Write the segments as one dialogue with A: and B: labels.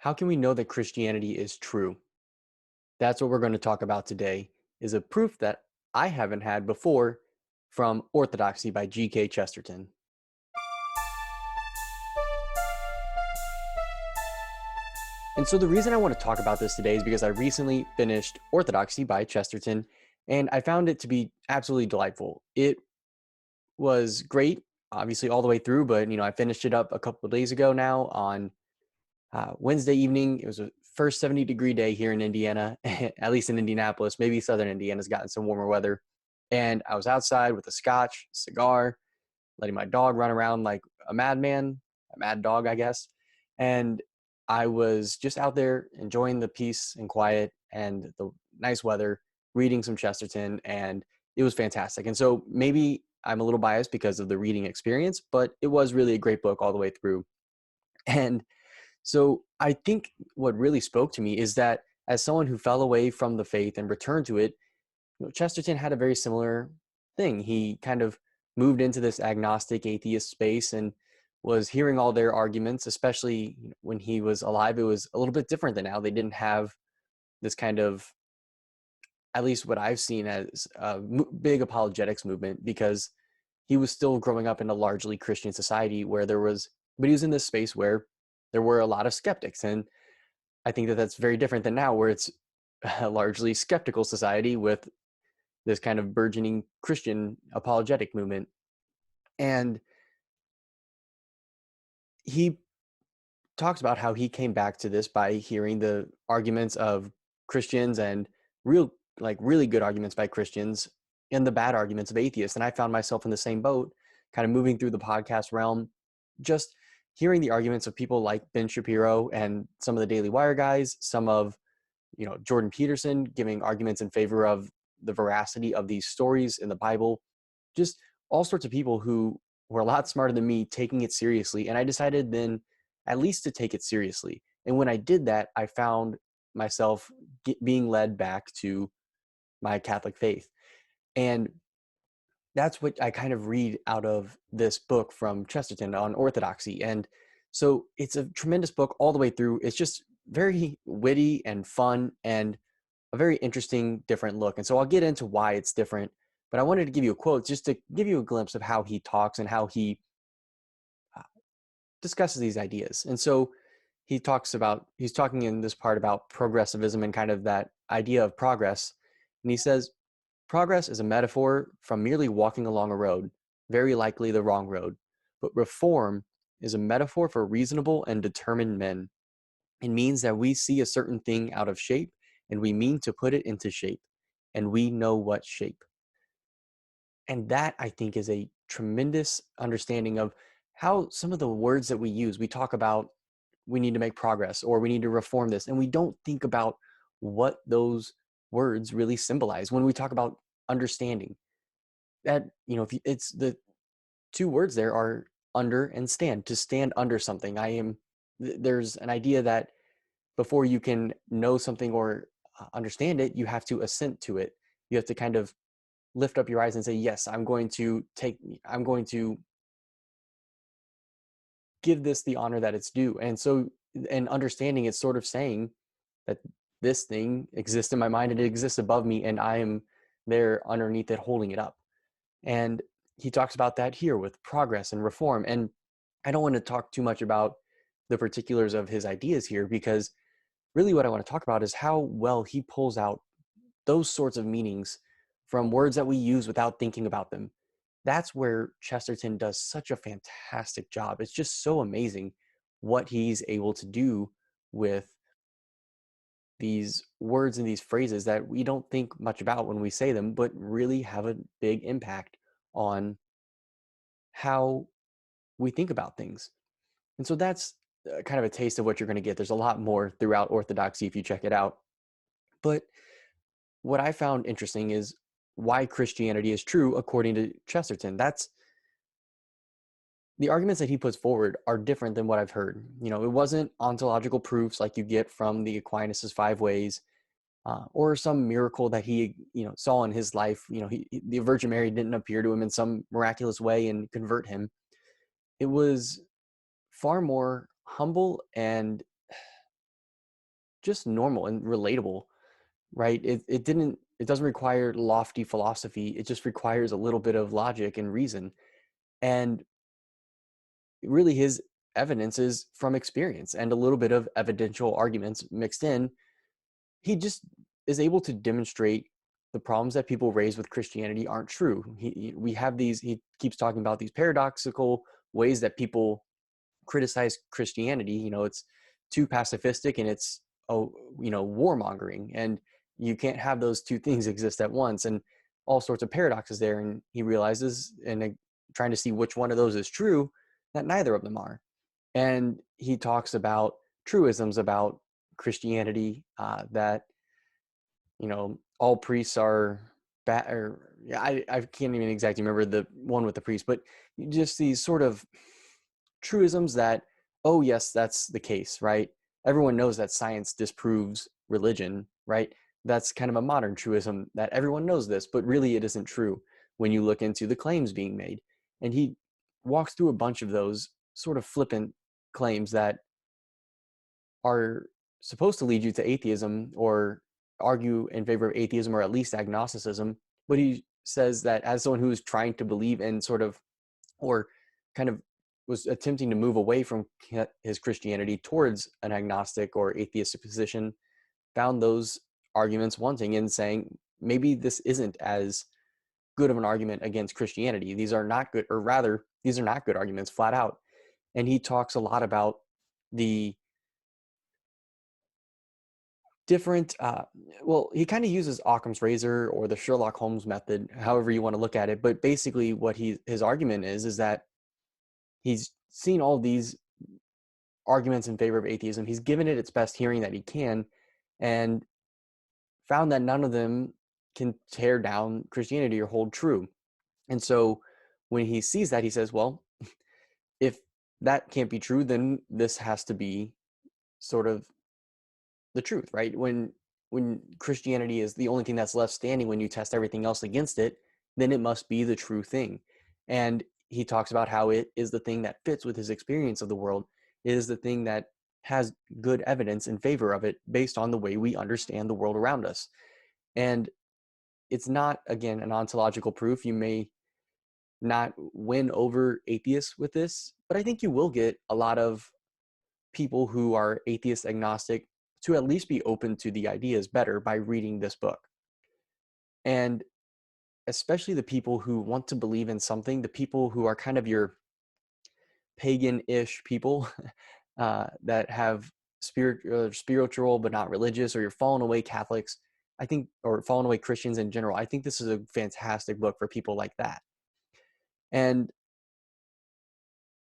A: How can we know that Christianity is true? That's what we're going to talk about today, is a proof that I haven't had before from Orthodoxy by G.K. Chesterton. And so the reason I want to talk about this today is because I recently finished Orthodoxy by Chesterton, and I found it to be absolutely delightful. It was great, obviously all the way through, but I finished it up a couple of days ago now on Wednesday evening. It was a first 70-degree day here in Indiana, at least in Indianapolis. Maybe southern Indiana's gotten some warmer weather. And I was outside with a scotch, cigar, letting my dog run around like a madman, a mad dog, I guess. And I was just out there enjoying the peace and quiet and the nice weather, reading some Chesterton, and it was fantastic. And so maybe I'm a little biased because of the reading experience, but it was really a great book all the way through. And so I think what really spoke to me is that as someone who fell away from the faith and returned to it, Chesterton had a very similar thing. He kind of moved into this agnostic atheist space and was hearing all their arguments, especially when he was alive. It was a little bit different than now. They didn't have this kind of, at least what I've seen as a big apologetics movement, because he was still growing up in a largely Christian society where but he was in this space where there were a lot of skeptics. And I think that that's very different than now, where it's a largely skeptical society with this kind of burgeoning Christian apologetic movement. And he talks about how he came back to this by hearing the arguments of Christians and really good arguments by Christians and the bad arguments of atheists. And I found myself in the same boat, kind of moving through the podcast realm, just hearing the arguments of people like Ben Shapiro and some of the Daily Wire guys, some of Jordan Peterson giving arguments in favor of the veracity of these stories in the Bible, just all sorts of people who were a lot smarter than me taking it seriously. And I decided then at least to take it seriously. And when I did that, I found myself being led back to my Catholic faith. And that's what I kind of read out of this book from Chesterton on Orthodoxy. And so it's a tremendous book all the way through. It's just very witty and fun and a very interesting, different look. And so I'll get into why it's different, but I wanted to give you a quote just to give you a glimpse of how he talks and how he uh, discusses these ideas. And so he's talking in this part about progressivism and kind of that idea of progress. And he says, progress is a metaphor from merely walking along a road, very likely the wrong road. But reform is a metaphor for reasonable and determined men. It means that we see a certain thing out of shape and we mean to put it into shape, and we know what shape. And that, I think, is a tremendous understanding of how some of the words that we use, we talk about we need to make progress or we need to reform this, and we don't think about what those words really symbolize when we talk about understanding. That, if you, it's the two words there are under and stand, to stand under something. There's an idea that before you can know something or understand it, you have to assent to it. You have to kind of lift up your eyes and say, yes, I'm going to give this the honor that it's due. And so, and understanding, it's sort of saying that this thing exists in my mind and it exists above me, and I am there underneath it, holding it up. And he talks about that here with progress and reform. And I don't want to talk too much about the particulars of his ideas here, because really what I want to talk about is how well he pulls out those sorts of meanings from words that we use without thinking about them. That's where Chesterton does such a fantastic job. It's just so amazing what he's able to do with these words and these phrases that we don't think much about when we say them, but really have a big impact on how we think about things. And so that's kind of a taste of what you're going to get. There's a lot more throughout Orthodoxy if you check it out. But what I found interesting is why Christianity is true according to Chesterton. That's the arguments that he puts forward are different than what I've heard. It wasn't ontological proofs like you get from the Aquinas' five ways, or some miracle that he, saw in his life. The Virgin Mary didn't appear to him in some miraculous way and convert him. It was far more humble and just normal and relatable, right? It doesn't require lofty philosophy. It just requires a little bit of logic and reason. And really his evidence is from experience and a little bit of evidential arguments mixed in. He just is able to demonstrate the problems that people raise with Christianity aren't true. We have these, he keeps talking about these paradoxical ways that people criticize Christianity. It's too pacifistic and it's, warmongering. And you can't have those two things exist at once. And all sorts of paradoxes there. And he realizes, and trying to see which one of those is true, that neither of them are. And he talks about truisms about Christianity, that all priests are bad, or yeah, I can't even exactly remember the one with the priest, but just these sort of truisms that, oh yes, that's the case, right? Everyone knows that science disproves religion, right? That's kind of a modern truism that everyone knows this, but really it isn't true when you look into the claims being made. And he walks through a bunch of those sort of flippant claims that are supposed to lead you to atheism or argue in favor of atheism or at least agnosticism. But he says that as someone who is trying to believe in sort of, or kind of was attempting to move away from his Christianity towards an agnostic or atheistic position, found those arguments wanting and saying, maybe this isn't as good of an argument against Christianity. These are not good, or rather, these are not good arguments flat out. And he talks a lot about the different well, he kind of uses Occam's razor or the Sherlock Holmes method, however you want to look at it. But basically what his argument is that he's seen all these arguments in favor of atheism. He's given it its best hearing that he can, and found that none of them can tear down Christianity or hold true. And so when he sees that, he says, well, if that can't be true, then this has to be sort of the truth, right? When Christianity is the only thing that's left standing when you test everything else against it, then it must be the true thing. And he talks about how it is the thing that fits with his experience of the world. It is the thing that has good evidence in favor of it based on the way we understand the world around us. And it's not, again, an ontological proof. You may not win over atheists with this, but I think you will get a lot of people who are atheist agnostic to at least be open to the ideas better by reading this book. And especially the people who want to believe in something, the people who are kind of your pagan-ish people, that have spiritual but not religious, or your fallen away Catholics, I think, or fallen away Christians in general. I think this is a fantastic book for people like that. And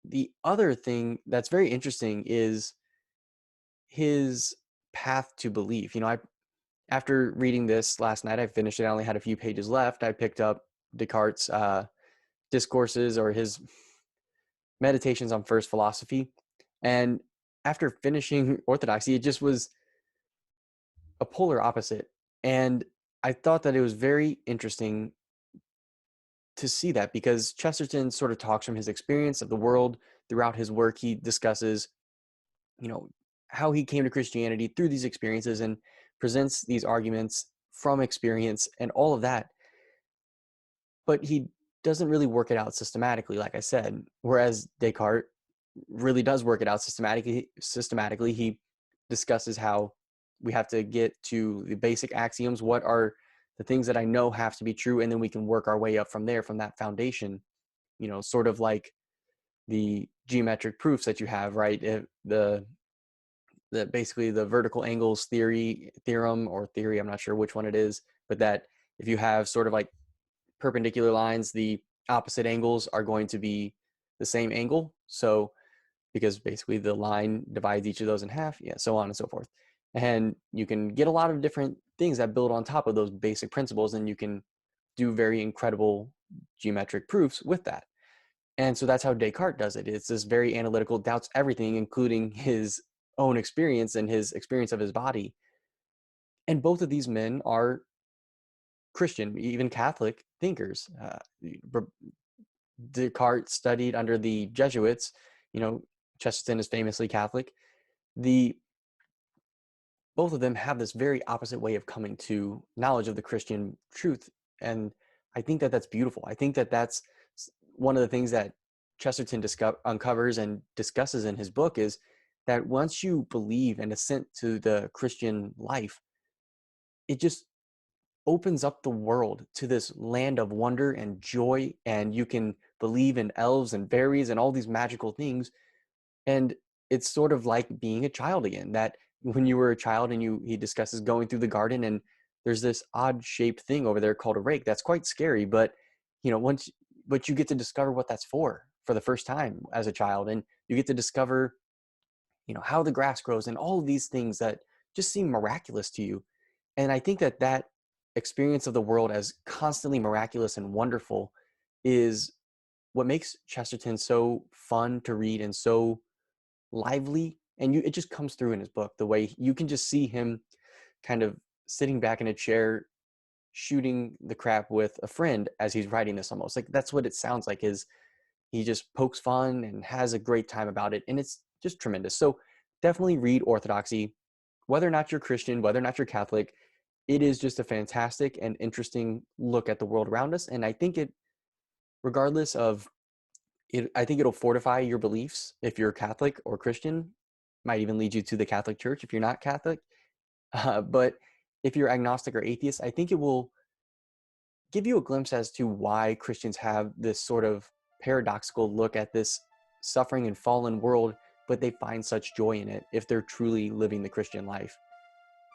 A: the other thing that's very interesting is his path to belief. After reading this last night, I finished it. I only had a few pages left. I picked up Descartes' discourses, or his meditations on first philosophy. And after finishing Orthodoxy, it just was a polar opposite. And I thought that it was very interesting to see that, because Chesterton sort of talks from his experience of the world. Throughout his work, he discusses, you know, how he came to Christianity through these experiences and presents these arguments from experience and all of that. But he doesn't really work it out systematically, like I said, whereas Descartes really does work it out systematically. He discusses how we have to get to the basic axioms. What are the things that I know have to be true? And then we can work our way up from there, from that foundation, sort of like the geometric proofs that you have, right? The basically the vertical angles theorem or theory, I'm not sure which one it is, but that if you have sort of like perpendicular lines, the opposite angles are going to be the same angle. So because basically the line divides each of those in half, yeah, so on and so forth. And you can get a lot of different things that build on top of those basic principles, and you can do very incredible geometric proofs with that. And so that's how Descartes does it. It's this very analytical, doubts everything, including his own experience and his experience of his body. And both of these men are Christian, even Catholic thinkers. Descartes studied under the Jesuits. Chesterton is famously Catholic. The both of them have this very opposite way of coming to knowledge of the Christian truth. And I think that that's beautiful. I think that that's one of the things that Chesterton uncovers and discusses in his book, is that once you believe and assent to the Christian life, it just opens up the world to this land of wonder and joy, and you can believe in elves and fairies and all these magical things. And it's sort of like being a child again, that when you were a child and he discusses going through the garden, and there's this odd shaped thing over there called a rake that's quite scary, but but you get to discover what that's for the first time as a child, and you get to discover how the grass grows and all of these things that just seem miraculous to you. And I think that that experience of the world as constantly miraculous and wonderful is what makes Chesterton so fun to read and so lively. And it just comes through in his book, the way you can just see him kind of sitting back in a chair shooting the crap with a friend as he's writing this. Almost like that's what it sounds like, is he just pokes fun and has a great time about it, and it's just tremendous. So definitely read Orthodoxy. Whether or not you're Christian, whether or not you're Catholic, it is just a fantastic and interesting look at the world around us. And I think regardless of it, I think it'll fortify your beliefs if you're Catholic or Christian. Might even lead you to the Catholic Church if you're not Catholic. But if you're agnostic or atheist, I think it will give you a glimpse as to why Christians have this sort of paradoxical look at this suffering and fallen world, but they find such joy in it if they're truly living the Christian life.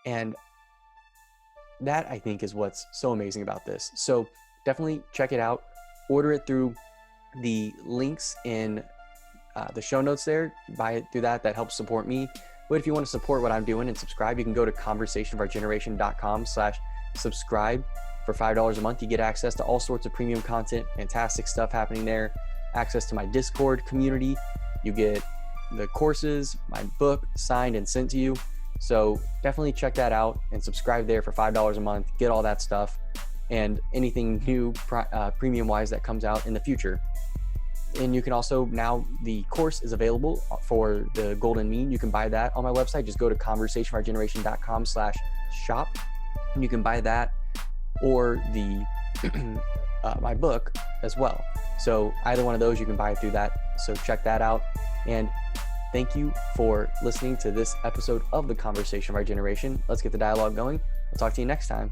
A: And that, I think, is what's so amazing about this. So definitely check it out. Order it through the links in the show notes there. Buy it through that. That helps support me. But if you want to support what I'm doing and subscribe, you can go to conversationofourgeneration.com/subscribe. For $5 a month, you get access to all sorts of premium content, fantastic stuff happening there, access to my Discord community. You get the courses, my book signed and sent to you. So definitely check that out and subscribe there for $5 a month. Get all that stuff and anything new premium wise that comes out in the future. And you can also, now the course is available for the Golden Mean. You can buy that on my website. Just go to conversationofourgeneration.com/shop and you can buy that, or the my book as well. So either one of those, you can buy it through that. So check that out. And thank you for listening to this episode of The Conversation of Our Generation. Let's get the dialogue going. I'll talk to you next time.